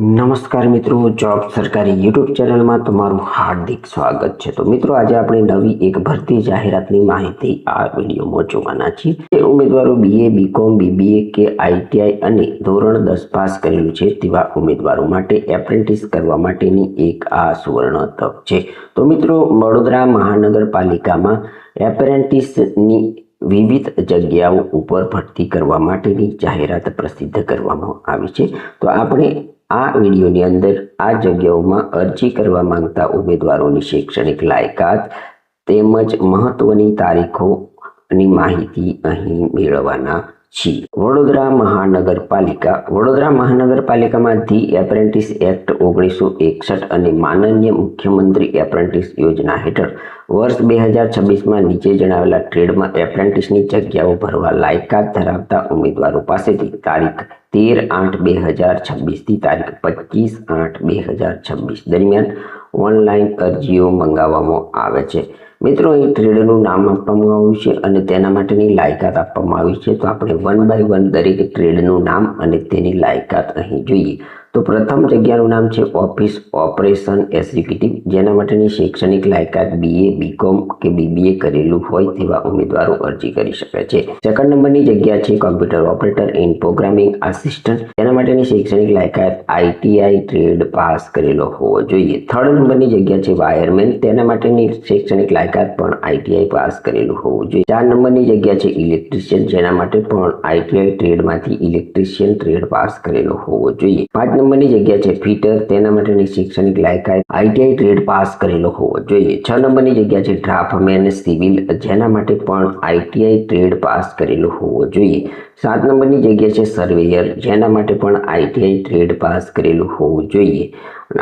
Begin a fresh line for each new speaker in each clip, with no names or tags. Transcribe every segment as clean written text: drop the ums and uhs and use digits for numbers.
નમસ્કાર મિત્રો, જોબ સરકારી યુટ્યુબ ચેનલમાં તમારું હાર્દિક સ્વાગત છે। તો મિત્રો, આજે આપણે નવી એક ભરતી જાહેરાતની માહિતી આ વિડીયોમાં જોવાના છીએ। ઉમેદવારો BA, BCom, BBA કે ITI અને ધોરણ 10 પાસ કરેલું છે તેવા ઉમેદવારો માટે એપ્રેન્ટિસ કરવા માટેની એક આ સુવર્ણ તક છે। તો મિત્રો, વડોદરા મહાનગરપાલિકામાં એપ્રેન્ટિસની વિવિધ જગ્યાઓ ઉપર ભરતી કરવા માટેની જાહેરાત પ્રસિદ્ધ કરવામાં આવી છે। તો આપણે આ વિડીયોની અંદર આ જગ્યાઓમાં અરજી કરવા માંગતા ઉમેદવારોની શૈક્ષણિક લાયકાત તેમજ મહત્વની તારીખોની માહિતી અહીં મેળવવાના છીએ। વડોદરા મહાનગરપાલિકામાં ધી એપ્રેન્ટિસ એક્ટ 1961 અને માનનીય મુખ્યમંત્રી એપ્રેન્ટિસ યોજના હેઠળ વર્ષ 2026માં નીચે જણાવેલા ટ્રેડમાં એપ્રેન્ટિસની જગ્યાઓ ભરવા લાયકાત ધરાવતા ઉમેદવારો પાસેથી તારીખ 13/8/2026 થી તારીખ 25/8/2026 દરમિયાન ઓનલાઈન અરજીઓ મંગાવવામાં આવે છે। મિત્રો, અહીં ટ્રેડનું નામ આપવામાં આવ્યું છે અને તેના માટેની લાયકાત આપવામાં આવી છે। તો આપણે 1 by 1 દરેક ટ્રેડનું નામ અને તેની લાયકાત અહીં જોઈએ। તો પ્રથમ જગ્યાનું નામ છે ઓફિસ ઓપરેશન એક્ઝિક્યુટિવ, જેના માટેની શૈક્ષણિક લાયકાત BA, BCom કે BBA કરેલું હોય તેવા ઉમેદવારો અરજી કરી શકે છે। સેકન્ડ નંબરની જગ્યા છે computer operator in programming assistant, તેના માટેની શૈક્ષણિક લાયકાત ITI ટ્રેડ પાસ કરેલો હોવો જોઈએ। થર્ડ નંબરની જગ્યા છે વાયરમેન, તેના માટેની શૈક્ષણિક લાયકાત પણ ITI પાસ કરેલું હોવું જોઈએ। 4 નંબરની જગ્યા છે ઇલેક્ટ્રિશિયન, જેના માટે પણ ITI ટ્રેડમાંથી ઇલેક્ટ્રિશિયન ટ્રેડ પાસ કરેલો હોવો જોઈએ। 5 નંબરની જગ્યા છે ફિટર, તેના માટેની શૈક્ષણિક લાયકાત ITI ટ્રેડ પાસ કરેલો હોવો જોઈએ। 6 નંબરની જગ્યા છે ડ્રાફ્ટમેન સિવિલ, જેના માટે પણ ITI ટ્રેડ પાસ કરેલો હોવો જોઈએ। 7 નંબરની જગ્યા છે સર્વેયર, જેના માટે પણ ITI ટ્રેડ પાસ કરેલું હોવું જોઈએ।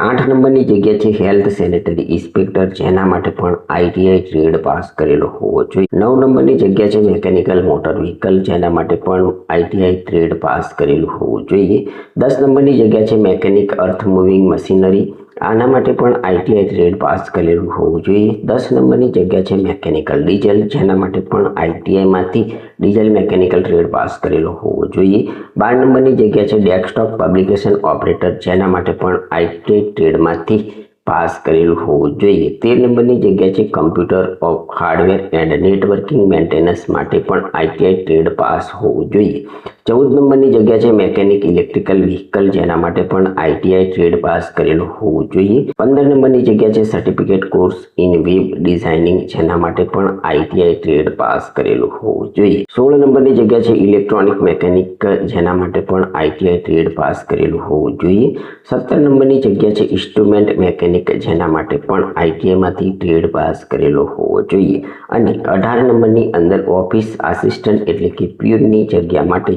8 નંબરની જગ્યા છે હેલ્થ સેનેટરી ઇન્સ્પેક્ટર, જેના માટે પણ ITI ટ્રેડ પાસ કરેલો હોવો જોઈએ। 9 નંબરની જગ્યા છે મેકેનિકલ મોટર વ્હીકલ, જેના માટે પણ ITI ટ્રેડ પાસ કરેલું હોવું જોઈએ। 10 નંબરની જગ્યા છે મેકેનિક અર્થ મૂવિંગ મશીનરી, આના માટે પણ ITI ટ્રેડ પાસ કરેલું હોવું જોઈએ। 10 નંબરની જગ્યા છે મેકેનિકલ ડીઝલ, જેના માટે પણ ITI માંથી ડીઝલ મેકેનિકલ ટ્રેડ પાસ કરેલો હોવો જોઈએ। 12 નંબરની જગ્યા છે ડેસ્કટોપ પબ્લિકેશન ઓપરેટર, જેના માટે પણ ITI ટ્રેડમાંથી પાસ કરેલું હોવું જોઈએ। 13 નંબરની જગ્યા છે computer hardware and networking maintenance માટે પણ ITI ટ્રેડ પાસ હોવું જોઈએ। 14 નંબરની જગ્યા છે મેકેનિક ઇલેક્ટ્રિકલ વ્હીકલ, જેના માટે પણ ITI ટ્રેડ પાસ કરેલું હોવું જોઈએ। 15 નંબરની જગ્યા છે certificate course in web designing, જેના માટે પણ ITI ટ્રેડ પાસ કરેલું હોવું જોઈએ। 16 નંબરની જગ્યા છે ઇલેક્ટ્રોનિક મેકેનિક, જેના માટે પણ ITI ટ્રેડ પાસ કરેલું હોવું જોઈએ। 17 નંબરની જગ્યા છે ઇન્સ્ટ્રુમેન્ટ મેકેનિક, જેના માટે પણ ITI માંથી ટ્રેડ પાસ કરેલો હોવો જોઈએ। અને 18 નંબરની અંદર ઓફિસ આસિસ્ટન્ટ એટલે કે પ્યુનની જગ્યા માટે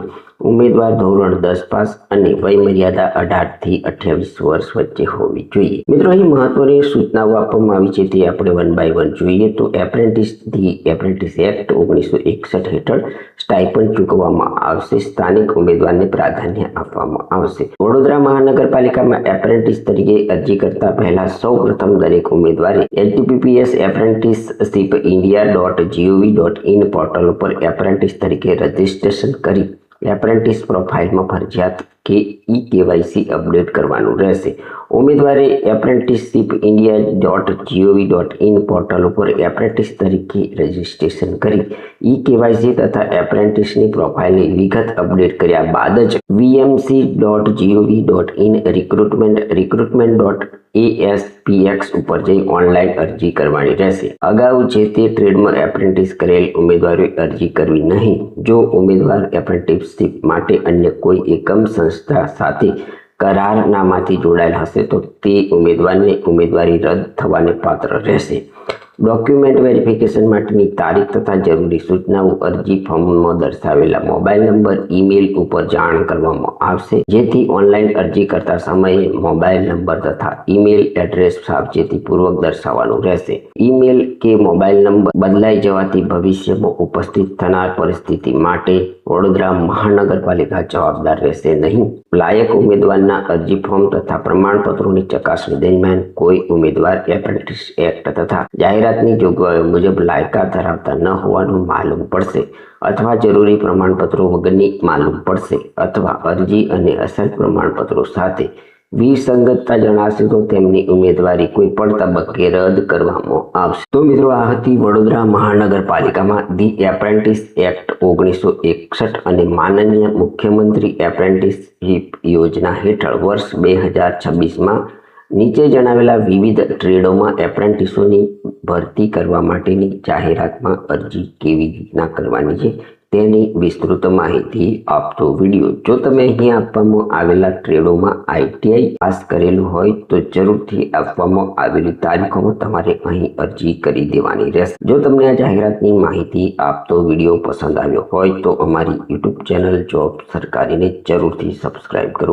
ઉમેદવાર ધોરણ 10 પાસ અને વયમર્યાદા 18 થી 28 વર્ષ વચ્ચે હોવી જોઈએ। મિત્રો, અહીં મહત્વની સૂચનાઓ આપવામાં આવી છે, તે આપણે 1 by 1 જોઈએ। તો એપ્રેન્ટિસ એક્ટ 1961 હેઠળ સ્ટાઇપન્ડ ચૂકવવામાં આવશે। સ્થાનિક ઉમેદવારને પ્રાધાન્ય આપવામાં આવશે। વડોદરા મહાનગરપાલિકામાં એપ્રેન્ટિસ તરીકે અરજી કરતા પહેલા સૌપ્રથમ દરેક ઉમેદવારે https apprenticeshipindia.gov.in પોર્ટલ ઉપર એપ્રેન્ટિસ તરીકે રજીસ્ટ્રેશન કરી એપ્રેન્ટિસ પ્રોફાઇલમાં ફરજિયાત KYC અપડેટ કરવાનું રહેશે। ઉમેદવારે apprenticeshipindia.gov.in પોર્ટલ ઉપર એપ્રેન્ટિસ તરીકે રજીસ્ટ્રેશન કરી KYC તથા એપ્રેન્ટિસની પ્રોફાઇલની વિગત અપડેટ કર્યા બાદ જ vmc.gov.in recruitment.aspx ઉપર જઈ ઓનલાઈન અરજી કરવાની રહેશે। અગાઉ જે તે ટ્રેડમાં એપ્રેન્ટિસ કરેલ ઉમેદવારોએ અરજી કરવી નહીં। જો ઉમેદવાર એપ્રેન્ટિસશિપ માટે અન્ય કોઈ એકમ સંસ્થા સાથે કરારનામાથી જોડાયેલ હશે તો તે ઉમેદવારને ઉમેદવારી રદ થવાને પાત્ર રહેશે। ડોક્યુમેન્ટ વેરિફિકેશન માટેની તારીખ તથા જરૂરી સૂચનાઓ અરજી ફોર્મમાં દર્શાવેલા મોબાઈલ નંબર, ઈમેલ ઉપર જાણ કરવામાં આવશે, જેથી ઓનલાઈન અરજી કરતા સમયે મોબાઈલ નંબર તથા ઈમેલ એડ્રેસ સાવચેતીપૂર્વક દર્શાવવાનું રહેશે। ઈમેલ કે મોબાઈલ નંબર બદલાઈ જવાથી ભવિષ્યમાં ઉપસ્થિત થનાર પરિસ્થિતિ માટે વડોદરા મહાનગરપાલિકા જવાબદાર રહેશે નહીં। લાયક ઉમેદવારના અરજી ફોર્મ તથા પ્રમાણપત્રોની ચકાસણી દરમિયાન કોઈ ઉમેદવાર એપ્રેન્ટિસ એક્ટ તથા જાહેરાતની જોગવાઈઓ મુજબ લાયકાત ધરાવતા ન હોવાનું માલુમ પડશે અથવા જરૂરી પ્રમાણપત્રો વગરની માલુમ પડશે અથવા અરજી અને અસલ પ્રમાણપત્રો સાથે વિસંગતતા જણાશે તો તેમની ઉમેદવારી કોઈ પણ તબક્કે રદ કરવામાં આવશે. તો મિત્રો, આ હતી વડોદરા મહાનગરપાલિકામાં ધી એપ્રેન્ટિસ એક્ટ 1961 અને માનનીય મુખ્યમંત્રી એપ્રેન્ટિસશીપ યોજના હેઠળ વર્ષ 2026માં નીચે જણાવેલા વિવિધ ટ્રેડોમાં એપ્રેન્ટિસોની ભરતી કરવા માટેની જાહેરાતમાં અરજી કેવી રીતના કરવાની છે તેની વિસ્તૃત માહિતી આપતો વિડીયો. જો તમે અહીં આપવામાં આવેલા ટ્રેડોમાં ITI પાસ કરેલું હોય તો જરૂરથી આપવામાં આવેલી તારીખોમાં તમારે અહીં અરજી કરી દેવાની રહેશે. જો તમને આ જાહેરાતની માહિતી આપતો વિડીયો પસંદ આવ્યો હોય તો અમારી YouTube ચેનલ જોબ સરકારીને જરૂરથી સબસ્ક્રાઇબ કરો.